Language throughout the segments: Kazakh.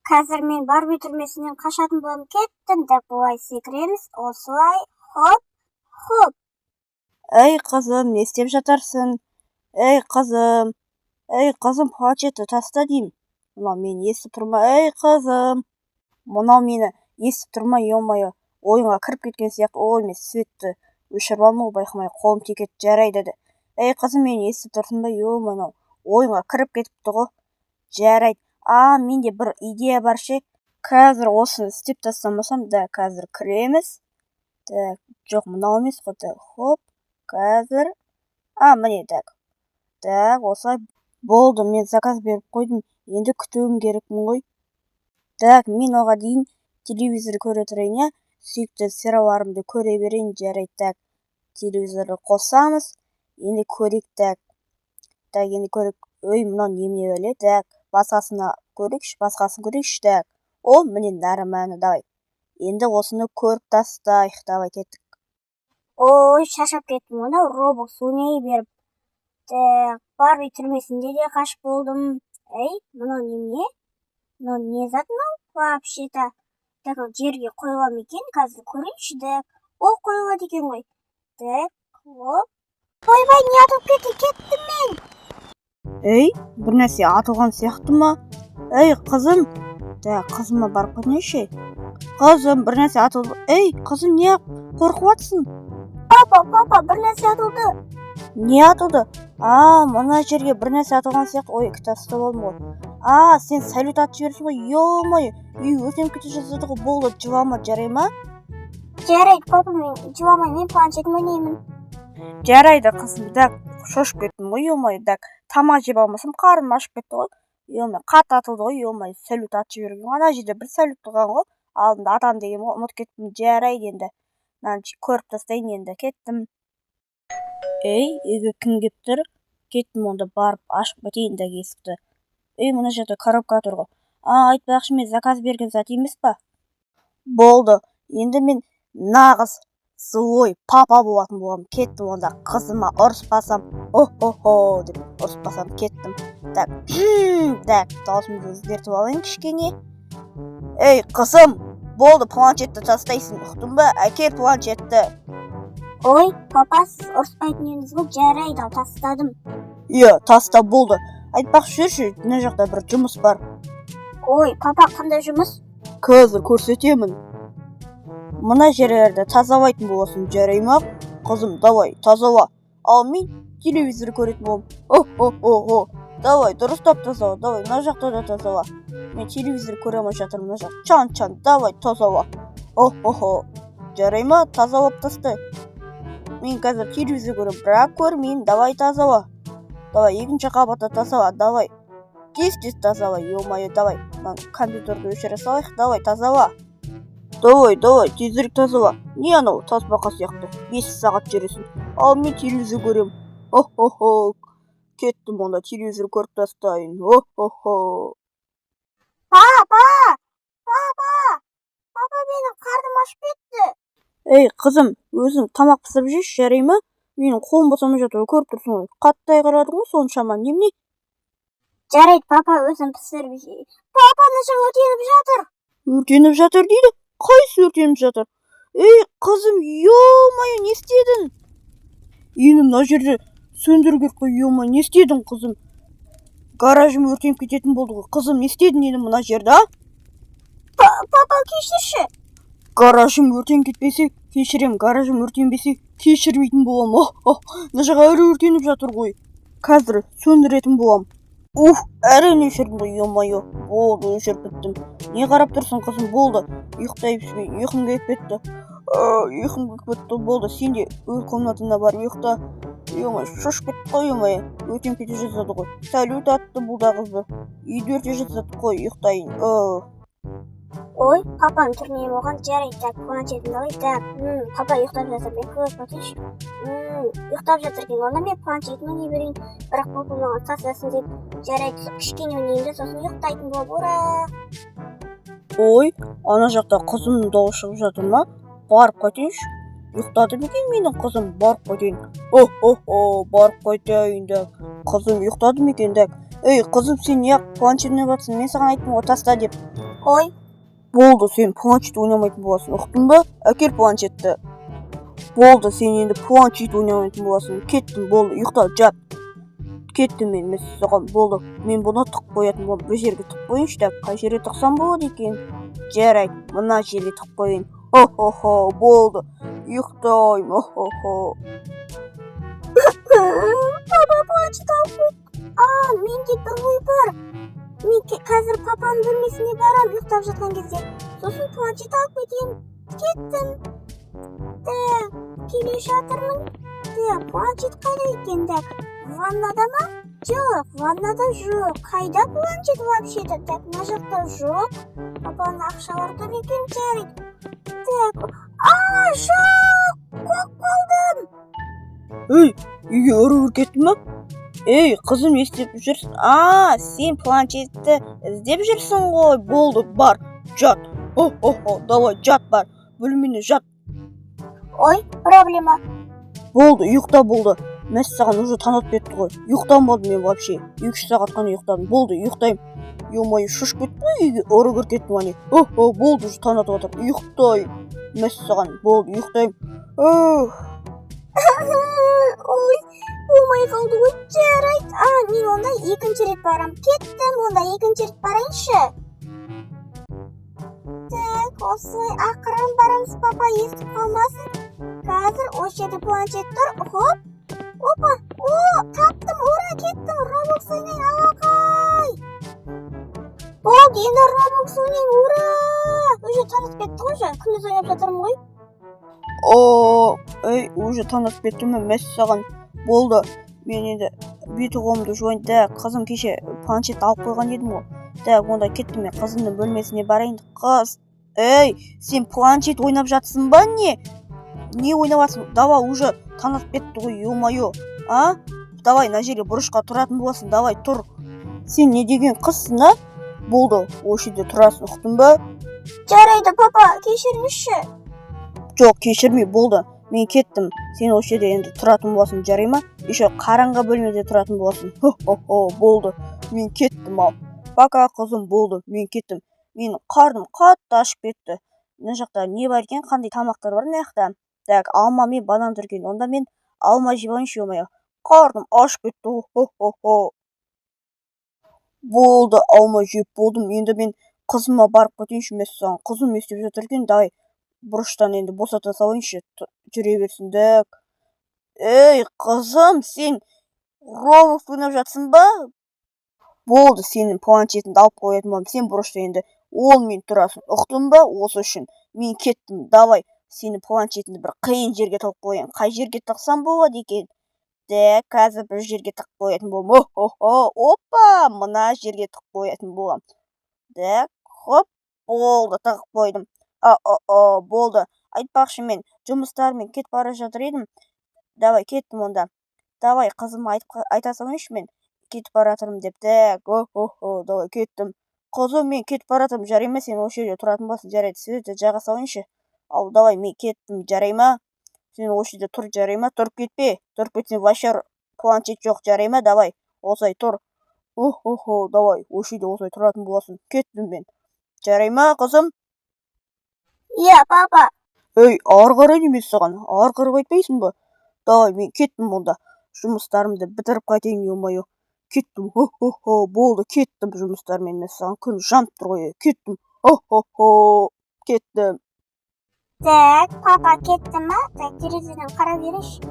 Қазір мен Барби түрмесінен қашатын болып кеттім деп бұлай секіреміз. Осылай, хоп, хоп. Ей қызым, не істеп жатарсың? Ей қызым, планшетті таста деймін. Мынау мені естіп тұрма, ей қызым. Мынау мені естіп тұрма, ё-моё. Ойынға кіріп кеткен сияқты. Ой, мен светті өшіріп алмау байқамай қолым тиіп жарайды деді. Ей қызым, мені естіп тұрсың ба, ё-моё. Ойынға кіріп кетіпті ғой. Жарайды. Менде бір идея бар ше. Қазір осыны істеп тастамасам, да қазір кіреміз. Так, жоқ, мынау емес қой. Хоп, қазір. Міне, так. Так, осылай болды, мен заказ беріп қойдым. Енді күтуім керекпін ғой. Так, мен оған дейін телевизор көре тұрайын, я. Сүйікті сериалдарымды көре берейін, жарайды. Так, телевизорды қосамыз. Енді көрейік, так. Так, енді көрейік. Ой, мынау немене бәле? Так, басқасын көрейікші, так. О, міне нормально, давай. Енді осыны көріп тастайық, давай кеттік. Ой, шашап кеттім, оны Roblox ойнай беріп. Так, Барби түрмесінде де қашып болдым. Ей, мынау немене? Мынау не зат мынау? Вообще-то. Так, жерге қойылам екен, қазір көрейінші, так. Ол қойылады екен ғой. Так, оп. Ойбай, не атылып кеттім мен. Ей, бір нәрсе атылған сияқты ма? Ей, қызым. Так, қызыма барып қойнайшы. Қызым, бір нәрсе атылды. Ей, қызым, не қорқып атсың? Папа, бір нәрсе атылды. Не атылды? Мына жерге бір нәрсе атылған сияқты. Ой, кітап ұстап алдым ғой. Сен салют атып жіберсің ғой. Ё-моё, өтем кете жаздады ғой. Болды, жылама, жарай ма? Жарайды, папа, мен жыламай, мен планшетін ойнаймын. Жарайды, қызым. Так, шошып кеттім ғой, ё-моё. Так, тамақ жеп алмасам, қарным ашып кетті ғой. Ё-моё, қатты атылды ғой, ё-моё, салют атып жіберген. Ана жерде бір салют тұрған ғой. Алдында атам деген ғой, ұмытып кеттім. Жарайды енді. Көріп тастайын енді, кеттім. Ей, үйге кім келіп тұр? Кеттім, онда барып ашып кетейін де есікті. Ей, мына жерде коробка тұр ғой. Айтпақшы, мен заказ берген зат емес па? Болды. Енді мен нағыз злой папа болатын боламын. Кеттім, онда қызыма ұрыспасам, о-хо-хо деп ұрыспасам, кеттім. Так, даусымды өзгертіп алайын кішкене. Ей, қызым, болды, планшетті тастайсың, ұқтың ба? Әкел планшетті. Ой, папа, сіз ұрыспайтын едіңіз ғой, жарайды, ал тастадым. Таста болды. Айтпақшы жүрші, мына жақта бір жұмыс бар. Ой, папа, қандай жұмыс? Қазір көрсетемін. Мына жерлерді тазалайтын боласың, жарай ма? Қызым, давай, тазала. Ал мен телевизор көретін болам. О-хо-хо-хо. Давай, дұрыстап тазала, давай, мына жақта да тазала. Мен телевизор көре алмай жатырмын, мына жақ. Чан, давай, тазала. О-хо-хо. Жарай ма? Тазалап тастай. Мен қазір телевизор көрем, бірақ көрмеймін, давай тазала. Давай, екінші қабатта тазала, давай. Тез тазала, ё-моё, давай. Компьютерді өшіре салайық, давай, тазала. Давай, тезірек тазала. Не анау, тасбақа сияқты, 5 сағат жүресің. Ал мен телевизор көрем. О-хо-хо. Кеттім, онда телевизор көріп тастайын. О-хо-хо. Папа, менің қарным ашып кетті. Ей, қызым, өзің тамақ пісіріп жеш, жарай ма? Менің қолым босамай жатыр, көріп тұрсың ғой. Қатты айғырадың ғой, соншама, немене? Жарайды, папа, өзім пісіріп жей. Папа, мына жақ өртеніп жатыр. Өртеніп жатыр дейді? Қайсы өртеніп жатыр? Ей, қызым, ё-моё, не істедің? Енді мына жерде сөндіру керек қой, ё-моё, не істедің, қызым? Гаражым өртеніп кететін болды ғой. Қызым, не істедің енді мына жерде, а? Папа, кешірші. Гаражым өртеніп кетпесе, кешірем. Гаражым өртенбесе, кешірмейтін болам. Мына жақ әлі өртеніп жатыр ғой. Қазір сөндіретін болам. Әрең өшірдім ғой, ё-моё. Болды, өшіріп біттім. Не қарап тұрсың, қызым? Болды. Ұйқым келіп кетті. Болды, сен де өз комнатыңа барып ұйықта. Ё-моё, шошып кетті ғой, ё-моё. Өтем кете жаздады ғой. Салют атты бұл да қызды. Үйде өрте жаздады ғой, ұйықтайын. Ой, папаның түрмеге болған, жарайды, так, планшетін алай, так, папа ұйықтап жатыр, мен көріп отайыншы. Ұйықтап жатыр екен, онда мен планшетін ойнай берейін, бірақ папа маған тастасын деп, жарайды, кішкене ойнайын, сосын ұйықтайтын болып, ура! Ой, ана жақта қызымның дауысы шығып жатыр ма? Барып қайтайыншы. Ұйықтады ма екен менің қызым? Барып қайтайын. Барып қайтайын, так. Қызым ұйықтады ма екен, так. Ей қызым, сен неғып планшет ойнап жатсың? Мен саған айттым ғой таста деп. Ой, Болды, сен планшет ойнамайтын боласың, ұқтың ба? Әкел планшетті. Болды, сен енді планшет ойнамайтын боласың. Кеттім, болды, ұйықта, жат. Кеттім мен саған, болды. Мен бұны тық қоятын боламын. Бір жерге тық қойыншы да, қай жерге тықсам болады екен? Жарайды, мына жерге тық қойын. Хо-хо-хо, болды. Ұйықтаймын, хо-хо-хо. папа планшет алып қойды. Менде бір ой бар. Мен қазір папаның бөлмесіне барам ұйықтап жатқан кезде. Сосын планшет алып кетемін. Кеттім. Келе жатырмын. Планшет қайда екен? Ваннада ма? Жоқ, ваннада жоқ. Қайда планшет вообще-то? Мына жақта жоқ. Папаның ақшалары тұр екен, жарайды. Жоқ! Қоқ қалдым. Ей, үйге ұры кетті ма? Ей, қызым, не істеп жүрсің? Сен планшетті іздеп жүрсің ғой. Болды, бар, жат. Хо-хо-хо, давай, жат бар. Бөлмене жат. Ой, проблема. Болды, ұйықта болды. Мәс саған уже танып кетті ғой. Ұйықтанбадым мен вообще. 2 сағат қана ұйықтадым. Болды, ұйықтаймын. Ё-моё, шошып кетті ме үйге? Ұры кетті ме? Хо-хо, болды, уже танып отыр. Ұйықтаймын. Мәс саған, болды, ұйықтаймын. Ой, болмай қалды ғой, жарайды. Мен онда екінші рет барам. Кеттім, онда екінші рет барайыншы. Осылай ақырын барамыз, папа естіп қалмасын. Қазір осы жерде планшет тұр. Хоп, опа, таптым, ура, кеттім. Roblox ойнайын, алақай. Болды, енді Roblox ойнайын, ура. Уже танып кетті ғой, күндіз ойнап жатырмын ғой. Ей, уже танып кеттім мен мәс саған. Болды, мен енді беті қолымды жуайын. Қызым кеше планшет алып қойған едім ғой. Онда кеттім мен қызымның бөлмесіне барайын. Қыз, ей, сен планшет ойнап жатсың ба не? Не ойнаватсың? Давай, уже танып кетті ғой, ё-моё. Давай, мына жерге бұрышқа тұратын боласың, давай, тұр. Сен не деген қызсың, Болды, осы жерде тұрасың, ұқтың ба? Жарайды, папа, кешіріңізші. Жоқ, кешірмей, болды. Мен кеттім. Сен осы жерде енді тұратын боласың, жарай ма? Еще қараңғы бөлмеде тұратын боласың. Хо-хо-хо, болды. Мен кеттім ал. Пока, қызым, болды. Мен кеттім. Менің қарным қатты ашып кетті. Мына жақта не бар екен? Қандай тамақтар бар мына жақта? Алма мен банан тұр екен. Онда мен алма жеп алайыншы, ё-моё. Қарным ашып кетті. Хо-хо-хо. Болды, алма жеп болдым. Енді мен қызыма барып кетейінші саған. Қызым не істеп жатыр екен? Давай, бұрыштан енді босата салайыншы. Жүре берсін. Ей, қызым, сен Roblox ойнап жатсың ба? Болды, сенің планшетіңді алып қоятын боламын. Сен бұрышта енді 10 минут тұрасың. Ұқтың ба? Осы үшін мен кеттім. Давай, сенің планшетіңді бір қиын жерге тығып қояйын. Қай жерге тықсам болады екен? Қазір бір жерге тығып қоятын боламын. Опа, мына жерге тығып қоятын боламын. Хоп, болды, тығып қойдым. Болды. Айтпақшы, мен жұмыстармен кетіп бара жатыр едім. Давай, кеттім онда. Давай, қызыма айта салайыншы мен кетіп бара жатырмын деп. Давай, кеттім. Қызым, мен кетіп бара жатырмын, жарай ма? Сен осы жерде тұратын боласың, жарайды. Светті жаға салайыншы. Ал, давай, мен кеттім, жарай ма? Сен осы жерде тұр, жарай ма? Тұрып кетпе. Тұрып кетсең, вообще планшет жоқ, жарай ма? Давай, осылай тұр. Давай, осы жерде осылай тұратын боласың. Кеттім мен. Жарай ма, қызым? Иә, папа. Ей, ары қарай емес саған. Ары қарай айтпайсың ба? Давай, мен кеттім онда. Жұмыстарымды бітіріп қайтайын, ё-моё. Кеттім. Болды, кеттім жұмыстармен. Мен саған күн жанып тұр ғой. Кеттім. Кеттім. Папа кетті ма? Терезеден қарап берейінші.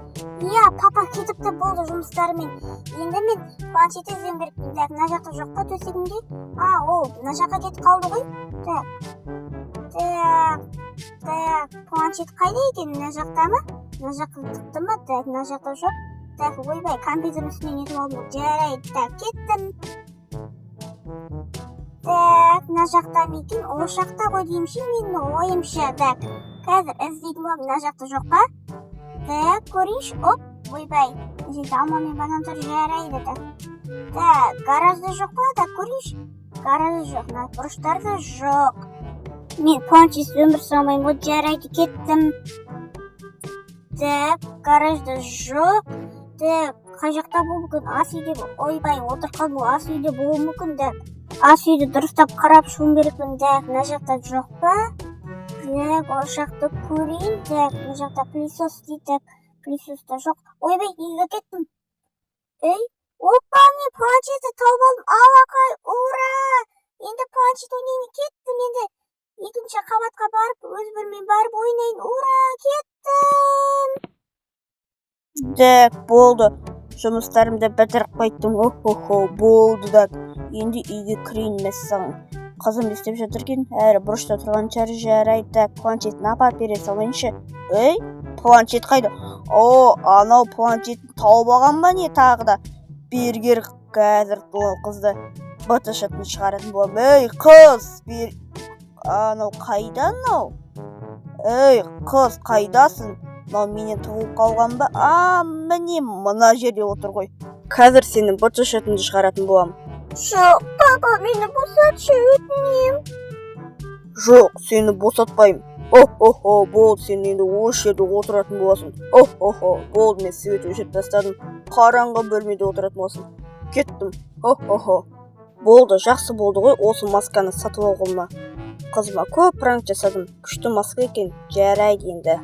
Иә, папа кетіпті, болды жұмыстарымен. Енді мен планшетті іздеуім керек. Мына жақта жоқ па төсегімде? Ол мына жаққа кетіп қалды ғой. Планшет қайда екен? Мына жақта ма? Мына жаққа тықты ма? Мына жақта жоқ. Ойбай, компьютердің үстіне нетіп алдым. Жарайды, кеттім. Мына жақта ма екен? Ол жақта ғой деймші, менің ойымша. Қазір іздейтін боламын, мына жақта жоқ па? Көрейінші, ойбай. Мына жерде алма мен банан тұр, жарайды. Гаражда жоқ па? Көрейінші. Гаражда жоқ, бұрыштарда жоқ. Мен планшетсіз өмір сүрмеймін ғой, жарайды, кеттім. Гаражда жоқ. қай жақта болуы мүмкін? Ас үйде ойбай отырып қалу, ас үйде болуы мүмкін деп. Ас үйді дұрыстап қарап шығуым керекпін. Так, мына жақта жоқ па? Так, ол жақты көрейін. Так, мына жақта пылесос дейді. Пылесоста жоқ. Ойбай, неге кеттім? Ей, опа, мен планшетті тауып алдым. Алақай, ура! Енді планшет ойнаймын. Кеттім енді. Екінші қабатқа барып, өз бөлмеме барып ойнайын. Ура, кеттім! Так, болды. Жұмыстарымды бітіріп қайттым. О-хо-хо, болды. Так, енді үйге кірейін мәссаған. Қызым не істеп жатыр екен? Әрі бұрышта тұрған шығар, жарайды. Так, планшетін апарып бере салайыншы. Ей, планшет қайда? О, анау планшетін тауып алған ба не тағы да? Бергер, қазір ол қызды БТШ-тын шығаратын боламын. Ей, қыз, анау қайда анау? Ей, қыз, қайдасың? Мынау менен тығылып қалған ба? Міне мына жерде отыр ғой. Қазір сенің БТШ-тыңды шығаратын боламын. Жоқ, папа, мені босатшы, өтінем. Жоқ, сені босатпаймын. О-хо-хо, болды, сен енді осы жерде отыратын боласың. О-хо-хо, болды, мен свет өшіріп тастадым. Қараңғы бөлмеде отыратын боласың. Кеттім. О-хо-хо. Болды, жақсы болды ғой, осы масканы сатып алғаныма. Қызыма көп пранк жасадым. Күшті маска екен. Жарайды енді.